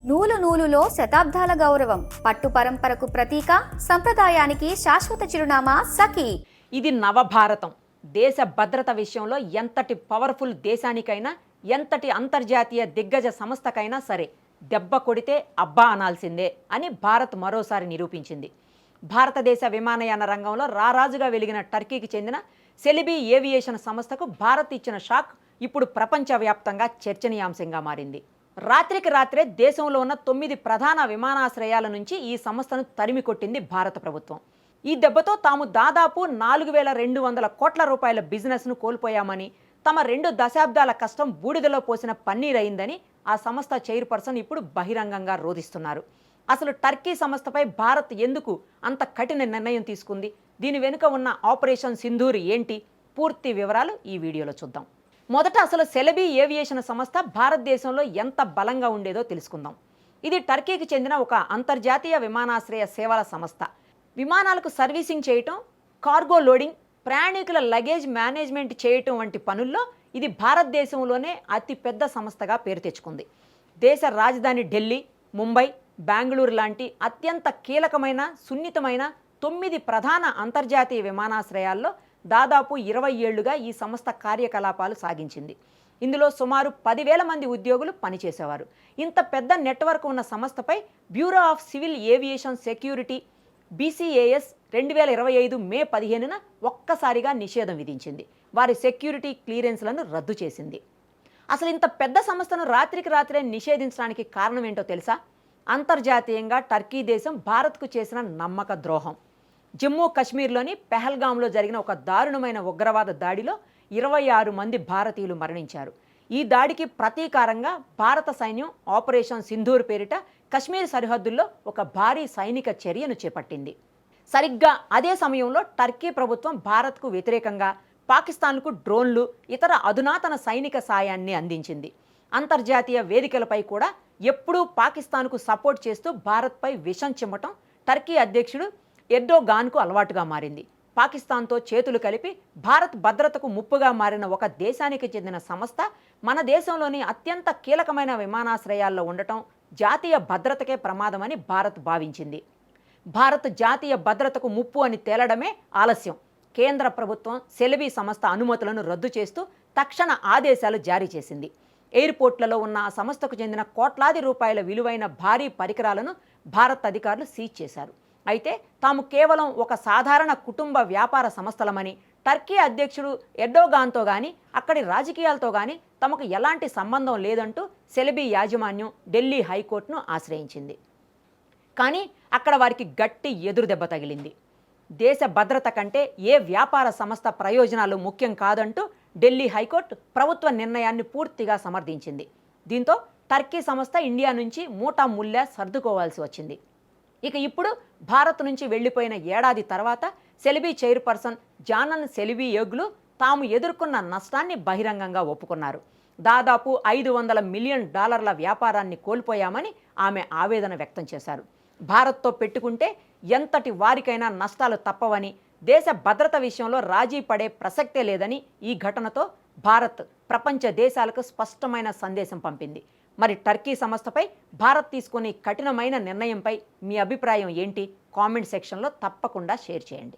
నూలు నూలులో శతాబ్దాల గౌరవం, పట్టు పరంపరకు ప్రతీక, సంప్రదాయానికి శాశ్వత చిరునామా సఖీ. ఇది నవభారతం. దేశ భద్రత విషయంలో ఎంతటి పవర్ఫుల్ దేశానికైనా, ఎంతటి అంతర్జాతీయ దిగ్గజ సంస్థకైనా సరే దెబ్బ కొడితే అబ్బా అనాల్సిందే అని భారత్ మరోసారి నిరూపించింది. భారతదేశ విమానయాన రంగంలో రారాజుగా వెలిగిన టర్కీకి చెందిన సెలిబీ ఏవియేషన్ సంస్థకు భారత్ ఇచ్చిన షాక్ ఇప్పుడు ప్రపంచవ్యాప్తంగా చర్చనీయాంశంగా మారింది. రాత్రికి రాత్రే దేశంలో ఉన్న 9 ప్రధాన విమానాశ్రయాల నుంచి ఈ సంస్థను తరిమి కొట్టింది భారత ప్రభుత్వం. ఈ దెబ్బతో తాము దాదాపు 4,200 కోట్ల రూపాయల బిజినెస్ను కోల్పోయామని, తమ 2 దశాబ్దాల కష్టం బూడిదలో పోసిన పన్నీరైందని ఆ సంస్థ చైర్పర్సన్ ఇప్పుడు బహిరంగంగా రోధిస్తున్నారు. అసలు టర్కీ సంస్థపై భారత్ ఎందుకు అంత కఠిన నిర్ణయం తీసుకుంది? దీని వెనుక ఉన్న ఆపరేషన్ సింధూర్ ఏంటి? పూర్తి వివరాలు ఈ వీడియోలో చూద్దాం. మొదట అసలు సెలిబీ ఏవియేషన్ సంస్థ భారతదేశంలో ఎంత బలంగా ఉండేదో తెలుసుకుందాం. ఇది టర్కీకి చెందిన ఒక అంతర్జాతీయ విమానాశ్రయ సేవల సంస్థ. విమానాలకు సర్వీసింగ్ చేయటం, కార్గో లోడింగ్, ప్రయాణికుల లగేజ్ మేనేజ్మెంట్ చేయటం వంటి పనుల్లో ఇది భారతదేశంలోనే అతి పెద్ద సంస్థగా పేరు తెచ్చుకుంది. దేశ రాజధాని ఢిల్లీ, ముంబై, బెంగళూరు లాంటి అత్యంత కీలకమైన, సున్నితమైన 9 ప్రధాన అంతర్జాతీయ విమానాశ్రయాల్లో దాదాపు 20 ఏళ్లుగా ఈ సంస్థ కార్యకలాపాలు సాగించింది. ఇందులో సుమారు 10,000 మంది ఉద్యోగులు పనిచేసేవారు. ఇంత పెద్ద నెట్వర్క్ ఉన్న సంస్థపై bureau of civil aviation security BCAS 2025 మే 15న ఒక్కసారిగా నిషేధం విధించింది. వారి సెక్యూరిటీ క్లియరెన్స్లను రద్దు చేసింది. అసలు ఇంత పెద్ద సంస్థను రాత్రికి రాత్రే నిషేధించడానికి కారణం ఏంటో తెలుసా? అంతర్జాతీయంగా టర్కీ దేశం భారత్కు చేసిన నమ్మక ద్రోహం. జమ్మూ కాశ్మీర్లోని పెహల్గాంలో జరిగిన ఒక దారుణమైన ఉగ్రవాద దాడిలో 26 మంది భారతీయులు మరణించారు. ఈ దాడికి ప్రతీకారంగా భారత సైన్యం ఆపరేషన్ సింధూర్ పేరిట కశ్మీర్ సరిహద్దుల్లో ఒక భారీ సైనిక చర్యను చేపట్టింది. సరిగ్గా అదే సమయంలో టర్కీ ప్రభుత్వం భారత్కు వ్యతిరేకంగా పాకిస్తాన్కు డ్రోన్లు, ఇతర అధునాతన సైనిక సాయాన్ని అందించింది. అంతర్జాతీయ వేదికలపై కూడా ఎప్పుడూ పాకిస్తాన్కు సపోర్ట్ చేస్తూ భారత్పై విషం చిమ్మటం టర్కీ అధ్యక్షుడు ఎర్డోగాన్కు అలవాటుగా మారింది. పాకిస్తాన్తో చేతులు కలిపి భారత్ భద్రతకు ముప్పుగా మారిన ఒక దేశానికి చెందిన సంస్థ మన దేశంలోని అత్యంత కీలకమైన విమానాశ్రయాల్లో ఉండటం జాతీయ భద్రతకే ప్రమాదమని భారత్ భావించింది. భారత్ జాతీయ భద్రతకు ముప్పు అని తేలడమే ఆలస్యం. కేంద్ర ప్రభుత్వం సెలిబీ సంస్థ అనుమతులను రద్దు చేస్తూ తక్షణ ఆదేశాలు జారీ చేసింది. ఎయిర్పోర్ట్లలో ఉన్న ఆ సంస్థకు చెందిన కోట్లాది రూపాయల విలువైన భారీ పరికరాలను భారత్ అధికారులు సీజ్ చేశారు. అయితే తాము కేవలం ఒక సాధారణ కుటుంబ వ్యాపార సంస్థలమని, టర్కీ అధ్యక్షుడు ఎర్డోగాన్తో కానీ, అక్కడి రాజకీయాలతో కానీ తమకు ఎలాంటి సంబంధం లేదంటూ సెలిబీ యాజమాన్యం ఢిల్లీ హైకోర్టును ఆశ్రయించింది. కానీ అక్కడ వారికి గట్టి ఎదురు దెబ్బ తగిలింది. దేశ భద్రత కంటే ఏ వ్యాపార సంస్థ ప్రయోజనాలు ముఖ్యం కాదంటూ ఢిల్లీ హైకోర్టు ప్రభుత్వ నిర్ణయాన్ని పూర్తిగా సమర్థించింది. దీంతో టర్కీ సంస్థ ఇండియా నుంచి మూటా ముల్లా సర్దుకోవాల్సి వచ్చింది. ఇక ఇప్పుడు భారత్ నుంచి వెళ్లిపోయిన ఏడాది తర్వాత సెలిబీ చైర్పర్సన్ జానన్ సెలిబియోగ్లు తాము ఎదుర్కొన్న నష్టాన్ని బహిరంగంగా ఒప్పుకున్నారు. దాదాపు $500 మిలియన్ వ్యాపారాన్ని కోల్పోయామని ఆమె ఆవేదన వ్యక్తం చేశారు. భారత్తో పెట్టుకుంటే ఎంతటి వారికైనా నష్టాలు తప్పవని, దేశ భద్రత విషయంలో రాజీ పడే ప్రసక్తే లేదని ఈ ఘటనతో భారత్ ప్రపంచ దేశాలకు స్పష్టమైన సందేశం పంపింది. మరి టర్కీ సంస్థపై భారత్ తీసుకునే కఠినమైన నిర్ణయంపై మీ అభిప్రాయం ఏంటి? కామెంట్ సెక్షన్లో తప్పకుండా షేర్ చేయండి.